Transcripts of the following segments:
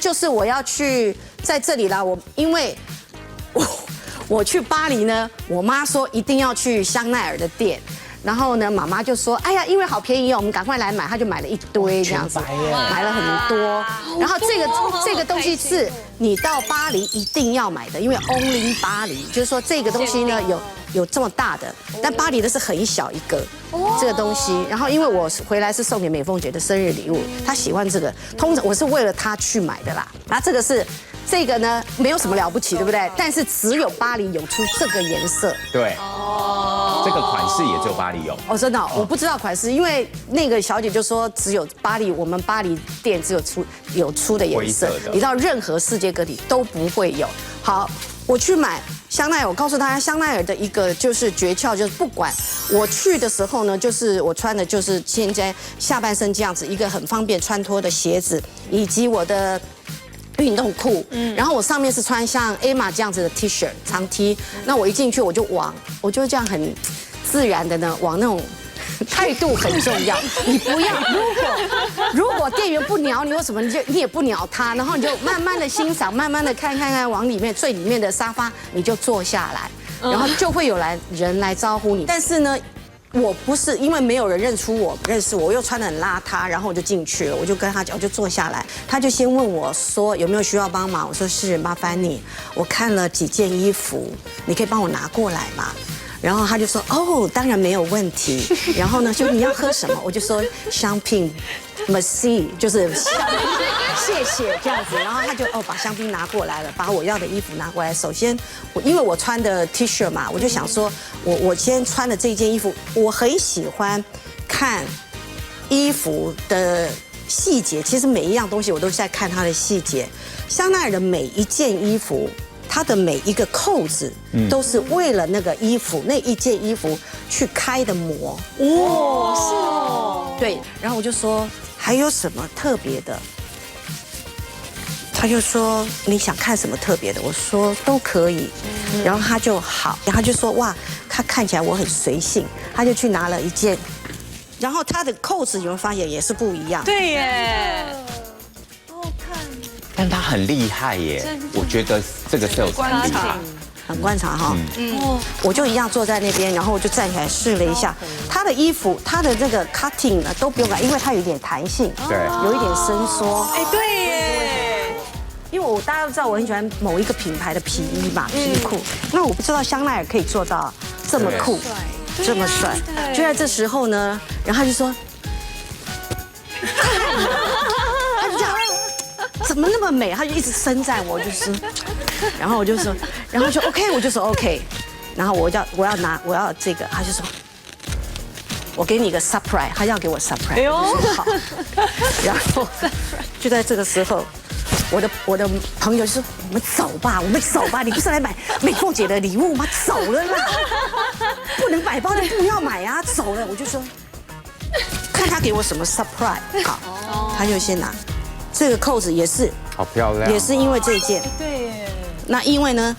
就是我要去在这里啦，因为我去巴黎呢，我妈说一定要去香奈儿的店。然后呢，妈妈就说：“哎呀，因为好便宜哦，我们赶快来买。”她就买了一堆这样子，买了很多。然后这个东西是你到巴黎一定要买的，因为 only 巴黎，就是说这个东西呢有这么大的，但巴黎的是很小一个这个东西。然后因为我回来是送给美凤姐的生日礼物，她喜欢这个，通常我是为了她去买的啦。然后这个呢没有什么了不起，对不对？但是只有巴黎有出这个颜色。对。这个款式也只有巴黎有哦，真的，我不知道款式，因为那个小姐就说只有我们巴黎店只有出的颜色，你到任何世界各地都不会有。好，我去买香奈儿，我告诉大家，香奈儿的一个就是诀窍，就是不管我去的时候呢，就是我穿的就是现在下半身这样子一个很方便穿脱的鞋子，以及我的运动裤，然后我上面是穿像 Emma 这样子的 T 恤长 T， 那我一进去我就这样很自然的呢往那种态度很重要，你不要如果店员不鸟你或什么，你也不鸟他，然后你就慢慢的欣赏，慢慢的看往里面最里面的沙发你就坐下来，然后就会有人来招呼你，但是呢。我不是因为没有人认识我，我又穿得很邋遢，然后我就进去了，我就跟他讲，我就坐下来，他就先问我说有没有需要帮忙，我说是，麻烦你，我看了几件衣服，你可以帮我拿过来吗？然后他就说哦，当然没有问题。然后呢，就你要喝什么？我就说香槟 ，Merci， 就是谢谢这样子。然后他就把香槟拿过来了，把我要的衣服拿过来。首先因为我穿的 T 恤嘛，我就想说我先穿的这件衣服，我很喜欢看衣服的细节。其实每一样东西我都是在看它的细节。香奈儿的每一件衣服。它的每一个扣子都是为了那个衣服那一件衣服去开的模。哦，是哦。对，然后我就说还有什么特别的？他就说你想看什么特别的？我说都可以。然后他就好，然后他就说哇，他看起来我很随性，他就去拿了一件，然后他的扣子有没有发现也是不一样？对耶。但他很厉害耶，我觉得这个是有观察，很观察哈。我就一样坐在那边，然后我就站起来试了一下他的衣服，他的这个 cutting 呢都不用改，因为它有一点弹性，对，有一点伸缩。哎，对耶。因为大家都知道我很喜欢某一个品牌的皮衣嘛，皮裤。那我不知道香奈儿可以做到这么酷，这么帅。就在这时候呢，然后他就说，他就这样。怎么那么美？他就一直称赞我，就是，然后我就说，然后就 OK， 我就说 OK， 然后我要这个，他就说，我给你一个 surprise， 他要给我 surprise， 哎呦，好，然后就在这个时候，我的朋友就说我们走吧，你不是来买美凤姐的礼物吗？走了啦，不能买包就不要买啊，走了，我就说，看他给我什么 surprise， 好，他就先拿。这个扣子也是好漂亮，也是因为这一件。对耶。那因为呢，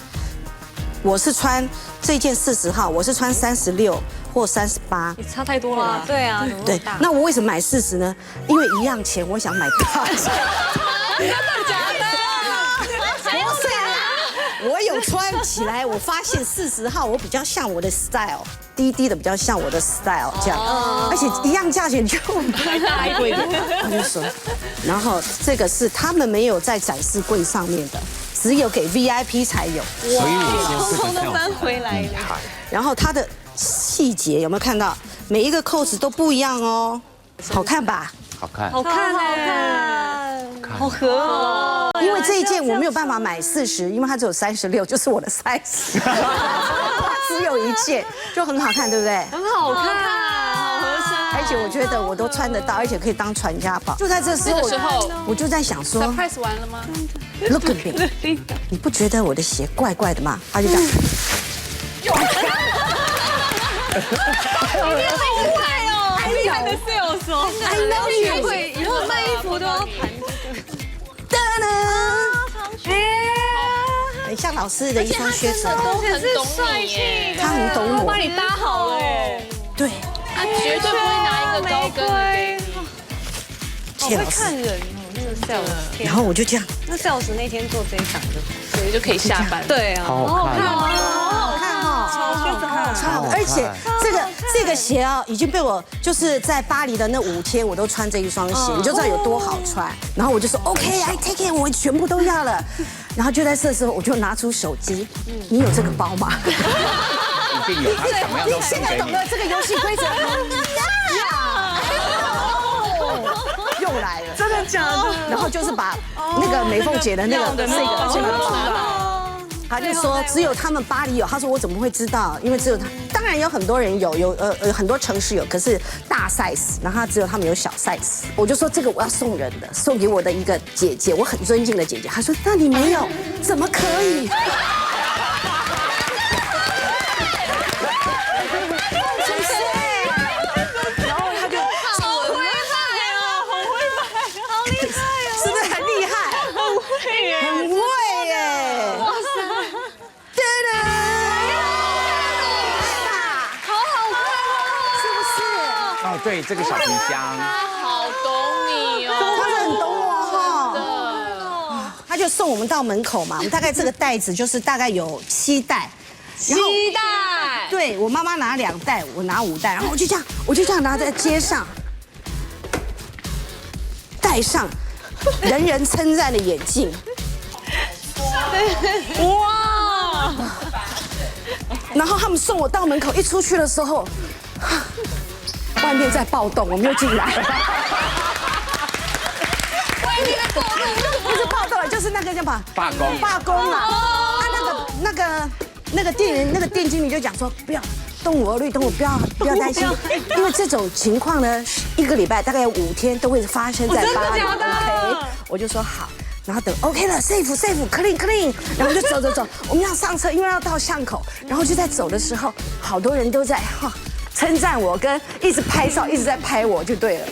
我是穿这件40号，我是穿36或38，也差太多了。对啊，对。那我为什么买40呢？因为一样钱，我想买大件。真的假的？不是啦，我有穿起来，我发现40号我比较像我的 style。低的比较像我的 style 这样，而且一样价钱就还贵一点。我就说，然后这个是他们没有在展示柜上面的，只有给 VIP 才有。所以我通通都搬回来了。然后它的细节有没有看到？每一个扣子都不一样哦，好看吧？好看，好看哎，好合哦。因为这一件我没有办法买40，因为它只有36，就是我的 size。只有一件，就很好看，对不对？很好看，好合身。而且我觉得我都穿得到，而且可以当传家宝。就在这时候，我就在想说 ，surprise 完了吗 ？Look at me， 你不觉得我的鞋怪怪的吗？他就这样。你好坏哦！厉害的 sales 哦！哎，那会以后卖衣服都要盘这个。噔噔。很像老师的一双靴子，都很懂你，他很懂我，帮你搭好了哎。对，他绝对不会拿一个高跟的给你。谢老师。看人哦，然后我就这样，那sales那天做这一场所以就可以下班。对啊，好好看哦，好好看哦，超好看，超好看，而且这个鞋啊，已经被我就是在巴黎的那5天，我都穿这一双鞋，你就知道有多好穿。然后我就说 OK，I take it， 我全部都要了。然后就在这时候，我就拿出手机，你有这个包吗？一定有，他什么样都送给你。现在懂得这个游戏规则，又来了，真的假的？然后就是把那个美凤姐的那个就拿出来。他就说只有他们巴黎有，他说我怎么会知道？因为只有他，当然有很多人有很多城市有，可是大 size， 然后只有他们有小 size。我就说这个我要送人的，送给我的一个姐姐，我很尊敬的姐姐。他说那你没有，怎么可以？然后他就好会卖哦，好会卖，好厉害哦，是不是很厉害？很会耶，很会耶！哇塞！噔噔，好好看哦，是不是？哦，对，这个小皮箱，好懂你哦，他很懂我哈。他就送我们到门口嘛，我们大概这个袋子就是大概有7袋。期待。对我妈妈拿2袋，我拿5袋，然后我就这样拿在街上，戴上人人称赞的眼镜。哇！然后他们送我到门口，一出去的时候，外面在暴动，我们又进来了。外面的暴动不是暴动，就是那个叫什么罢工，罢工嘛。啊，那个店经理就讲说，不要动我绿灯，我不要担心，因为这种情况呢，1个礼拜大概有5天都会发生在巴黎。OK， 我就说好。然后等 OK 了 ，safe clean， 然后就走，我们要上车，因为要到巷口，然后就在走的时候，好多人都在称赞我，跟一直拍照，一直在拍我就对了，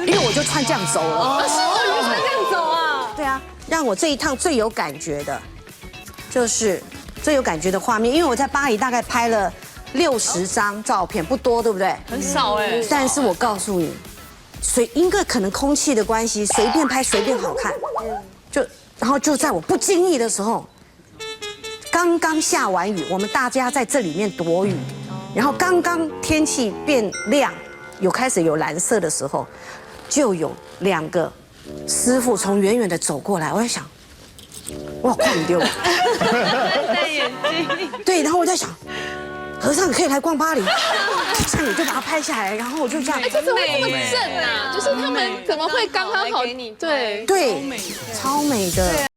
因为我就穿这样走了。是哦，你穿这样走啊？对啊，让我这一趟最有感觉的，就是最有感觉的画面，因为我在巴黎大概拍了60张照片，不多，对不对？很少哎。但是我告诉你。因为可能空气的关系，随便拍随便好看，然后就在我不经意的时候，刚刚下完雨，我们大家在这里面躲雨，然后刚刚天气变亮，开始有蓝色的时候，就有2个师傅从远远的走过来，我在想，哇，逛丢了，戴眼镜，对，然后我在想。和尚可以来逛巴黎，这样我就把它拍下来，然后我就这样。哎，这怎么会这么正啊？就是他们怎么会刚刚好？对，超美的。